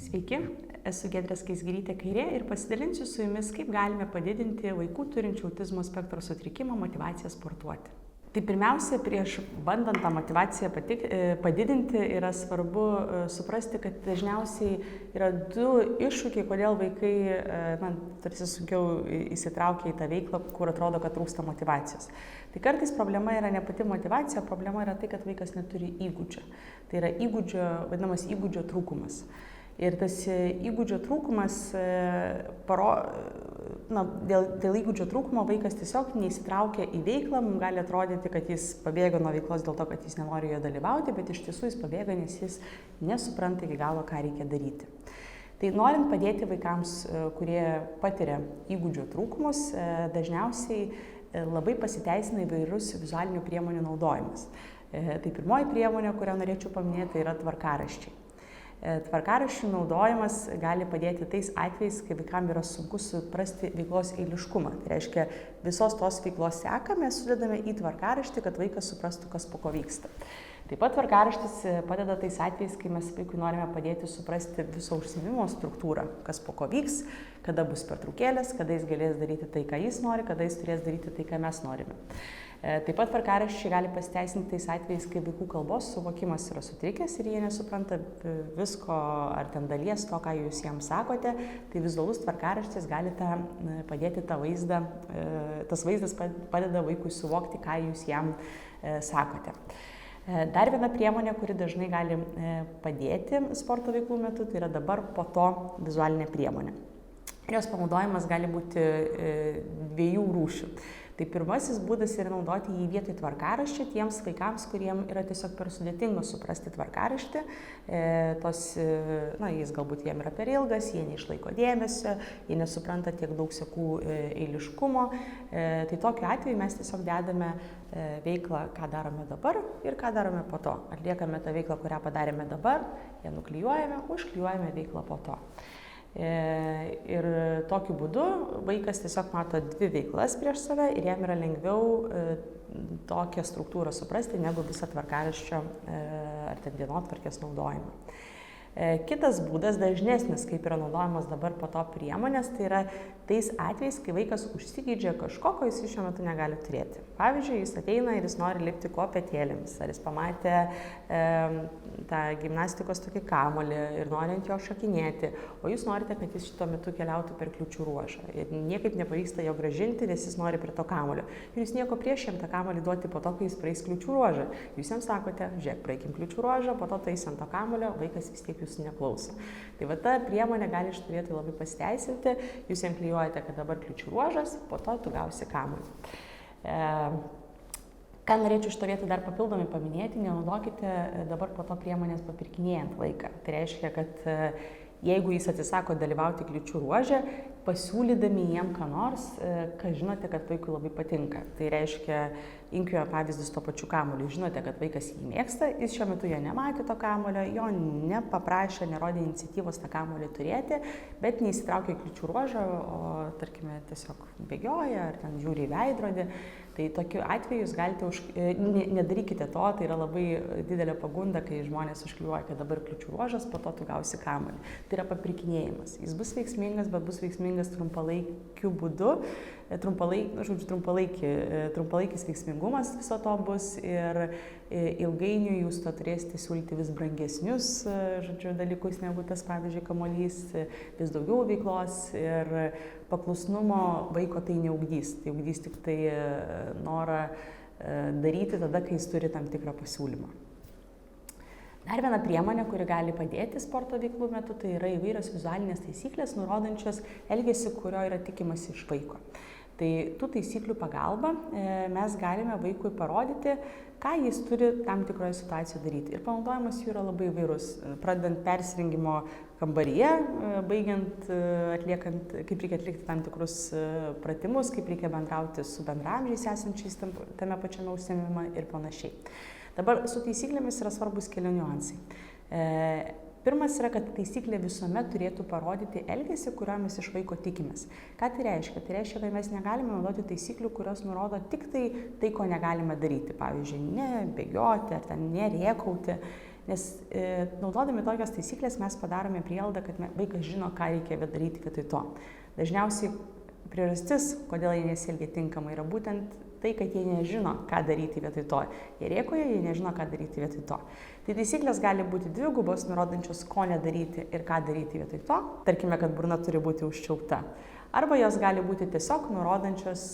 Sveiki, esu Giedrė Skaisgirytė Kairė ir pasidalinsiu su jumis, kaip galime padidinti vaikų turinčių autizmo spektro sutrikimą motyvaciją sportuoti. Tai pirmiausia, prieš bandant tą motyvaciją padidinti, yra svarbu suprasti, kad dažniausiai yra du iššūkiai, kodėl vaikai tarsi sunkiau įsitraukia į tą veiklą, kur atrodo, kad trūksta motyvacijos. Tai kartais problema yra ne pati motyvacija, problema yra tai, kad vaikas neturi įgūdžio. Tai yra vadinamas įgūdžio trūkumas. Ir tas įgūdžio trūkumas, dėl įgūdžio trūkumo vaikas tiesiog neįsitraukia į veiklą, mums gali atrodyti, kad jis pabėga nuo veiklos dėl to, kad jis nenori joje dalyvauti, bet iš tiesų jis pabėga, nes jis nesupranta iki galo, ką reikia daryti. Tai norint padėti vaikams, kurie patiria įgūdžio trūkumus, dažniausiai labai pasiteisina įvairus vizualinių priemonių naudojimas. Tai pirmoji priemonė, kurią norėčiau paminėti, yra tvarkaraščiai. Tvarkaraščių naudojimas gali padėti tais atvejais, kai vaikams yra sunku suprasti veiklos eiliškumą. Tai reiškia, visos tos veiklos seką mes sudedame į tvarkaraštį, kad vaikas suprastų, kas po ko vyksta. Taip pat tvarkaraštis padeda tais atvejais, kai mes vaikui norime padėti suprasti viso užsiėmimo struktūrą, kas po ko vyks, kada bus pertraukėlės, kada jis galės daryti tai, ką jis nori, kada jis turės daryti tai, ką mes norime. Taip pat tvarkaraščiai gali pasiteisinti tais atvejais, kai vaikų kalbos suvokimas yra sutrikęs ir jie nesupranta visko ar ten dalies to, ką jūs jiems sakote, tai vizualus tvarkaraštis gali padėti tą vaizdą, tas vaizdas padeda vaikui suvokti, ką jūs jam sakote. Dar viena priemonė, kuri dažnai gali padėti sporto veiklų metu, tai yra dabar po to vizualinė priemonė. Jos panaudojimas gali būti dviejų rūšių. Tai pirmasis būdas yra naudoti jį vietoj tvarkaraščio tiems vaikams, kuriem yra tiesiog per sudėtinga suprasti tvarkaraštį. Jis galbūt jiem yra per ilgas, jie neišlaiko dėmesio, jie nesupranta tiek daug sekų eiliškumo. Tai tokiu atveju mes tiesiog dedame veiklą, ką darome dabar ir ką darome po to. Atliekame tą veiklą, kurią padarėme dabar, ją nuklijuojame, užklijuojame veiklą po to. Ir tokiu būdu vaikas tiesiog mato dvi veiklas prieš save ir jam yra lengviau tokią struktūrą suprasti negu visą tvarkaraščio ar dienotvarkės naudojimą. Kitas būdas, dažnesnis, kaip yra naudojamas dabar po to priemonės, tai yra tais atvejais, kai vaikas užsigeidžia kažko, ko jis šiuo metu negali turėti. Pavyzdžiui, jis ateina ir jis nori lipti kopėtėlėmis, ar jis pamatė tą gimnastikos tokį kamuolį ir nori ant jo šokinėti, o jūs norite, kad jis šituo metu keliautų per kliūčių ruožą. Ir niekaip nepavyksta jo grąžinti, nes jis nori prie to kamuolio. Ir jūs nieko prieš jam tą kamuolį duoti po to, kai jis praeis kliūčių ruožą. Jūs jam sakote, žiūrėk, praeikim kliūčių ruožą, po to tais ant to kamuolio, vaikas vis tiek jūsų neklauso. Tai va ta priemonė gali šitoj vietoj labai pasiteisinti, jūs jam klijuojate, kad dabar kliūčių ruožas, po to tu gausi kamuolį. Ką norėčiau šitoj vietoj dar papildomai paminėti, nenaudokite dabar po to priemonės papirkinėjant vaiką. Tai reiškia, kad jeigu jis atsisako dalyvauti kliūčių ruože, pasiūlydami jiem ką nors, ką žinote, kad vaikui labai patinka. Tai reiškia, imkime pavyzdį su to pačiu kamuoliu. Žinote, kad vaikas jį mėgsta, jis šiuo metu jo nematė to kamuolio, jo nepaprašė, nerodė iniciatyvos tą kamuolį turėti, bet neįsitraukė į kliūčių ruožą, o tarkime tiesiog bėgioja ar ten žiūri į veidrodį. Tai tokiu atveju jūs galite nedarykite to, tai yra labai didelė pagunda, kai žmonės užklijuoja, kad dabar kliūčių ruožas, po to tu gausi kamuolį. Tai yra papirkinėjimas. Jis bus veiksmingas, bet bus veiksmingas trumpalaikiu būdu. Trumpalaikis veiksmingumas viso to bus ir ilgainiui jūs to turėsite siūlyti vis brangesnius dalykus negu tas, pavyzdžiui, kamuolys, vis daugiau veiklos ir paklusnumo vaiko tai neugdys. Tai ugdys tik tai norą daryti tada, kai jis turi tam tikrą pasiūlymą. Dar viena priemonė, kuri gali padėti sporto veiklų metu, tai yra įvairios vizualinės taisyklės, nurodančios elgesį, kurio yra tikimasi iš vaiko. Tai tų taisyklių pagalba mes galime vaikui parodyti, ką jis turi tam tikroje situacijoje daryti. Ir panaudojimas jų yra labai įvairus, pradedant persirengimo kambaryje, baigiant atliekant, kaip reikia atlikti tam tikrus pratimus, kaip reikia bendrauti su bendraamžiais esančiais tame pačiame užsiėmime ir panašiai. Dabar su taisyklėmis yra svarbus keli niuansai. Pirmas yra, kad taisyklė visuomet turėtų parodyti elgesį, kurio mes iš vaiko tikimės. Ką tai reiškia? Tai reiškia, kad mes negalime naudoti taisyklių, kurios nurodo tik tai, ko negalime daryti. Pavyzdžiui, nebėgioti ar ten nerėkauti. Nes naudodami tokias taisyklės mes padarome prielaidą, kad vaikas žino, ką reikia daryti vietoj to. Dažniausiai priežastis, kodėl jie nesielgia tinkamai, yra būtent tai, kad jie nežino, ką daryti vietoj to. Jie rėkoja, jie nežino, ką daryti vietoj to. Tai taisyklės gali būti dvigubos, nurodančios, ko nedaryti ir ką daryti vietoj to. Tarkime, kad burna turi būti užčiaupta. Arba jos gali būti tiesiog nurodančios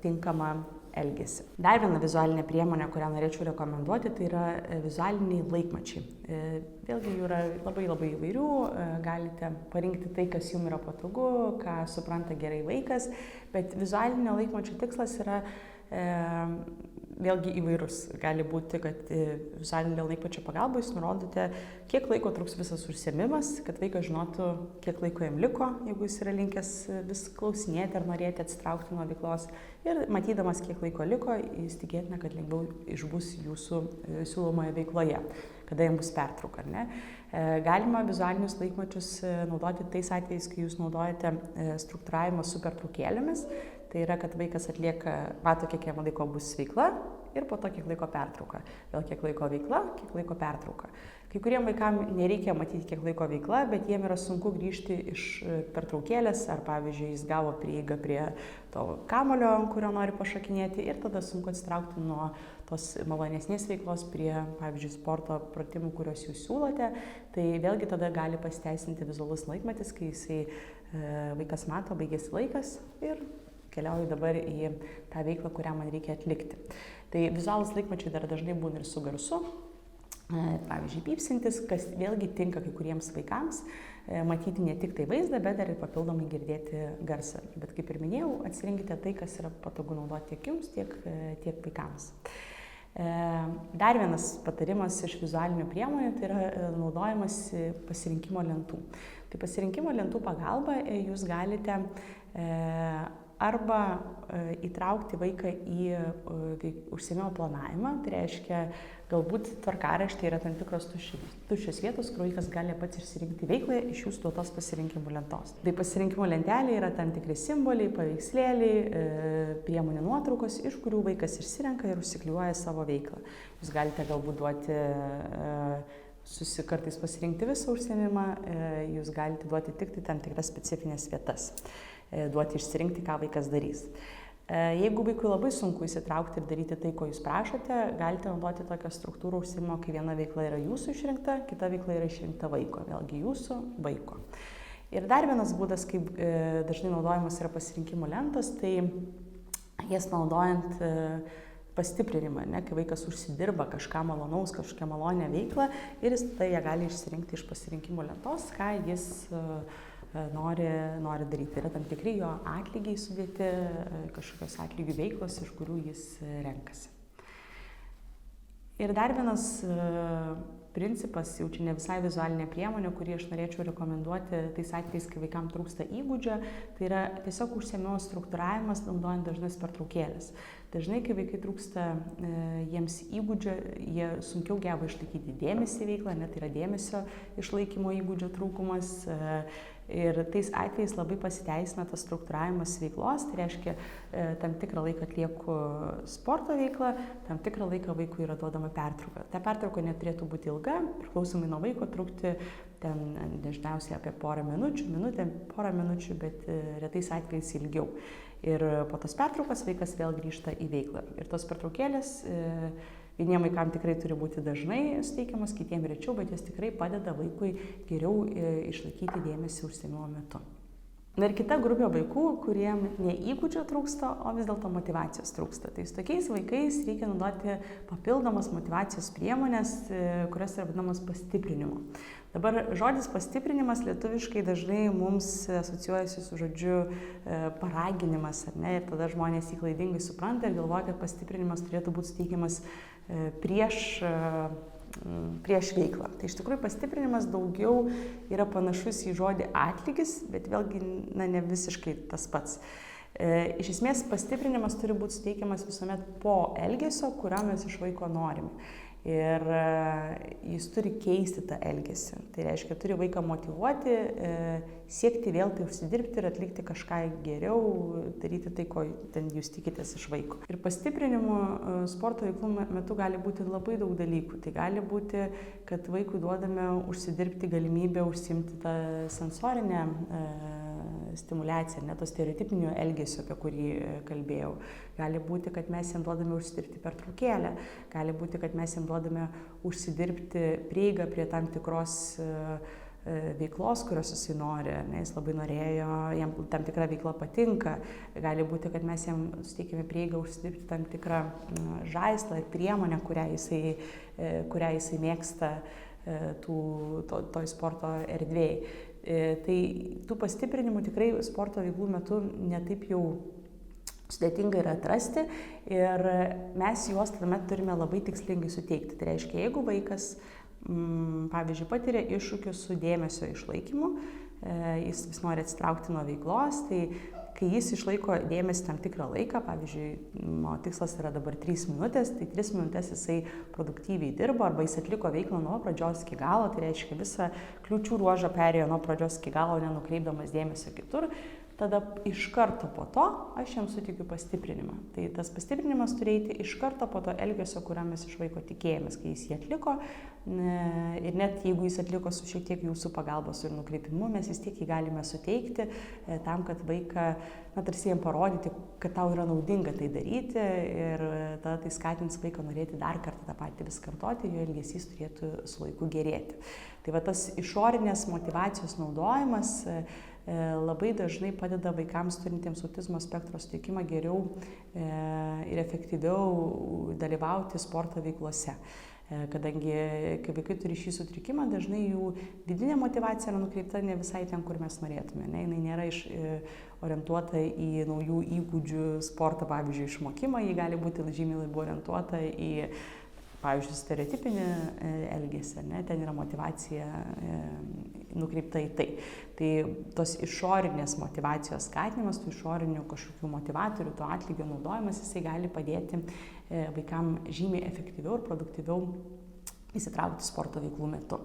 tinkamą elgesį. Dar viena vizualinė priemonė, kurią norėčiau rekomenduoti, tai yra vizualiniai laikmačiai. Vėlgi jų yra labai įvairių, galite parinkti tai, kas jums yra patogu, ką supranta gerai vaikas, bet vizualinio laikmačio tikslas yra vėlgi įvairus. Gali būti, kad vizualinio laikmačio pagalba jūs nurodote, kiek laiko truks visas užsiėmimas, kad vaikas žinotų, kiek laiko jam liko, jeigu jis yra linkęs vis klausinėti ar norėti atsitraukti nuo veiklos. Ir matydamas, kiek laiko liko, jis tikėtina, kad lengviau išbus jūsų siūlomoje veikloje, kada jam bus pertrauka, ar ne? Galima vizualinius laikmačius naudoti tais atvejais, kai jūs naudojate struktūravimą su pertraukėlėmis. Tai yra, kad vaikas mato, kiek jam laiko bus veikla ir po to kiek laiko pertrauka. Vėl kiek laiko veikla, kiek laiko pertrauka. Kai kuriem vaikam nereikia matyti, kiek laiko veikla, bet jiem yra sunku grįžti iš pertraukėlės, ar pavyzdžiui, jis gavo prieigą prie to kamulio, ant kurio nori pašokinėti, ir tada sunku atsitraukti nuo tos malonesnės veiklos prie, pavyzdžiui, sporto pratimų, kuriuos jūs siūlote. Tai vėlgi tada gali pasiteisinti vizualus laikmatis, kai vaikas mato, baigėsi laikas ir keliauju dabar į tą veiklą, kurią man reikia atlikti. Tai vizualūs laikmačiai dar dažnai būna ir su garsu. Pavyzdžiui, pypsintis, kas vėlgi tinka kai kuriems vaikams, matyti ne tik tai vaizdą, bet dar ir papildomai girdėti garsą. Bet kaip ir minėjau, atsirinkite tai, kas yra patogu naudoti tiek jums, tiek vaikams. Dar vienas patarimas iš vizualinių priemonių, tai yra naudojimas pasirinkimo lentų. Tai pasirinkimo lentų pagalba jūs galite arba įtraukti vaiką į užsiėmimo planavimą, tai reiškia, galbūt tvarkaraštyje yra tam tikros tuščios vietos, kur vaikas gali pats išsirinkti veiklą iš jūsų duotos pasirinkimų lentos. Tai pasirinkimo lentelė yra tam tikri simboliai, paveikslėliai, priemonių nuotraukos, iš kurių vaikas išsirenka ir užsiklijuoja savo veiklą. Jūs galite galbūt duoti kartais pasirinkti visą užsiėmimą, jūs galite duoti tik tam tikras specifines vietas, duoti išsirinkti, ką vaikas darys. Jeigu vaikui labai sunku įsitraukti ir daryti tai, ko jūs prašote, galite naudoti tokią struktūrą užsiėmimo, kai viena veikla yra jūsų išrinkta, kita veikla yra išrinkta vaiko, vėlgi jūsų vaiko. Ir dar vienas būdas, kaip dažnai naudojamas yra pasirinkimo lentos, tai jas naudojant pastiprinimą, kai vaikas užsidirba kažką malonaus, kažkokią malonę veiklą ir jis tada ją gali išsirinkti iš pasirinkimo lentos, ką jis nori daryti. Yra tam tikri jo atlygiai sudėti, kažkokios atlygių veiklos, iš kurių jis renkasi. Ir dar vienas principas, jau čia ne visai vizualinė priemonė, kurį aš norėčiau rekomenduoti tais atvejais, kai vaikams trūksta įgūdžio, tai yra tiesiog užsiėmimo struktūravimas, naudojant dažnas pertraukėlės. Dažnai, kai vaikai trūksta jiems įgūdžio, jie sunkiau geba išlaikyti dėmesį į veiklą, net yra dėmesio išlaikymo įgūdžio trūkumas. Ir tais atvejais labai pasiteisina tas struktūravimas veiklos, tai reiškia, tam tikrą laiką atlieku sporto veiklą, tam tikrą laiką vaikui yra duodama pertrauka. Ta pertrauka neturėtų būti ilga, priklausomai nuo vaiko trukti ten dažniausiai apie porą minučių, bet retais atvejais ilgiau. Ir po tos pertraukos vaikas vėl grįžta į veiklą. Ir tos pertraukėlės vieniem vaikam tikrai turi būti dažnai suteikiamos, kitiem rečiau, bet jos tikrai padeda vaikui geriau išlaikyti dėmesį užsiėmimo metu. Na ir kita grupė vaikų, kuriem ne įgūdžio trūksta, o vis dėlto motyvacijos trūksta. Tai su tokiais vaikais reikia naudoti papildomas motyvacijos priemonės, kurios yra vadinamos pastiprinimu. Dabar žodis pastiprinimas lietuviškai dažnai mums asocijuojasi su žodžiu paraginimas, ar ne? Ir tada žmonės jį klaidingai supranta ir galvoja, kad pastiprinimas turėtų būti suteikiamas prieš veiklą. Tai iš tikrųjų pastiprinimas daugiau yra panašus į žodį atlygis, bet vėlgi ne visiškai tas pats. Iš esmės pastiprinimas turi būti suteikiamas visuomet po elgesio, kurio mes iš vaiko norime. Ir jis turi keisti tą elgesį. Tai reiškia, turi vaiką motyvuoti, siekti vėl tai užsidirbti ir atlikti kažką geriau, daryti tai, ko ten jūs tikitės iš vaiko. Ir pastiprinimų sporto veiklų metu gali būti labai daug dalykų. Tai gali būti, kad vaikui duodame užsidirbti galimybę užsiimti tą sensorinę stimuliaciją, ne to stereotipinio elgesio, apie kurį kalbėjau. Gali būti, kad mes jam duodame užsidirbti pertraukėlę. Gali būti, kad mes jam duodame užsidirbti prieigą prie tam tikros veiklos, kurios jisai nori. Jis labai norėjo, jam tam tikra veikla patinka. Gali būti, kad mes jam suteikime prieigą užsidirbti tam tikrą žaislą ir priemonę, kurią jisai mėgsta toj sporto erdvėj. Tai tų pastiprinimų tikrai sporto veiklų metu netaip jau sudėtinga yra atrasti ir mes juos tuomet turime labai tikslingai suteikti. Tai reiškia, jeigu vaikas, pavyzdžiui, patiria iššūkius su dėmesio išlaikymu, jis vis nori atsitraukti nuo veiklos, tai kai jis išlaiko dėmesį tam tikrą laiką, pavyzdžiui, mano tikslas yra dabar 3 minutės, tai 3 minutės jisai produktyviai dirbo arba jis atliko veiklą nuo pradžios iki galo, tai reiškia visą kliūčių ruožą perėjo nuo pradžios iki galo, nenukreipdamas dėmesio kitur. Tada iš karto po to aš jam suteikiu pastiprinimą. Tai tas pastiprinimas turi eiti iš karto po to elgesio, kurią mes iš vaiko tikėjomės, kai jis jį atliko. Ir net jeigu jis atliko su šiek tiek jūsų pagalbos ir nukreipimu, mes vis tiek jį galime suteikti tam, kad vaiką, tarsi jam parodyti, kad tau yra naudinga tai daryti ir tada tai skatins vaiką norėti dar kartą tą patį vis kartoti ir jo elgesys turėtų su laiku gerėti. Tai va tas išorinės motyvacijos naudojimas labai dažnai padeda vaikams turintiems autizmo spektro sutrikimą geriau ir efektyviau dalyvauti sporto veiklose. Kadangi, kai vaikai turi šį sutrikimą, dažnai jų vidinė motyvacija yra nukreipta ne visai ten, kur mes norėtume. Jinai nėra orientuota į naujų įgūdžių sportą, pavyzdžiui, išmokimą, ji gali būti žymiai labiau orientuota į, pavyzdžiui, stereotipinį elgesį, ten yra motyvacija nukreipta į tai. Tai tos išorinės motyvacijos skatinimas, tų išorinių kažkokių motivatorių, to atlygio naudojimas, jisai gali padėti vaikam žymiai efektyviau ir produktyviau įsitraukti sporto veiklų metu.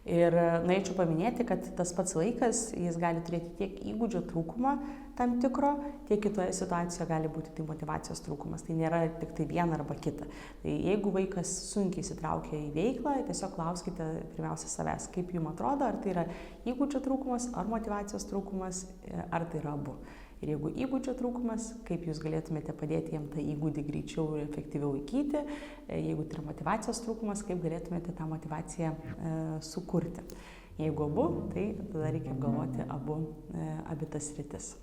Ir norėčiau paminėti, kad tas pats vaikas, jis gali turėti tiek įgūdžio trūkumą tam tikro, tiek kitoje situacijoje gali būti tai motyvacijos trūkumas. Tai nėra tik tai viena arba kita. Tai jeigu vaikas sunkiai įsitraukia į veiklą, tiesiog klauskite pirmiausia savęs, kaip jums atrodo, ar tai yra įgūdžio trūkumas, ar motyvacijos trūkumas, ar tai yra abu. Ir jeigu įgūdžio trūkumas, kaip jūs galėtumėte padėti jam tą įgūdį greičiau ir efektyviau įgyti, jeigu tai yra motyvacijos trūkumas, kaip galėtumėte tą motyvaciją sukurti. Jeigu abu, tai tada reikia apgalvoti abi tas sritis.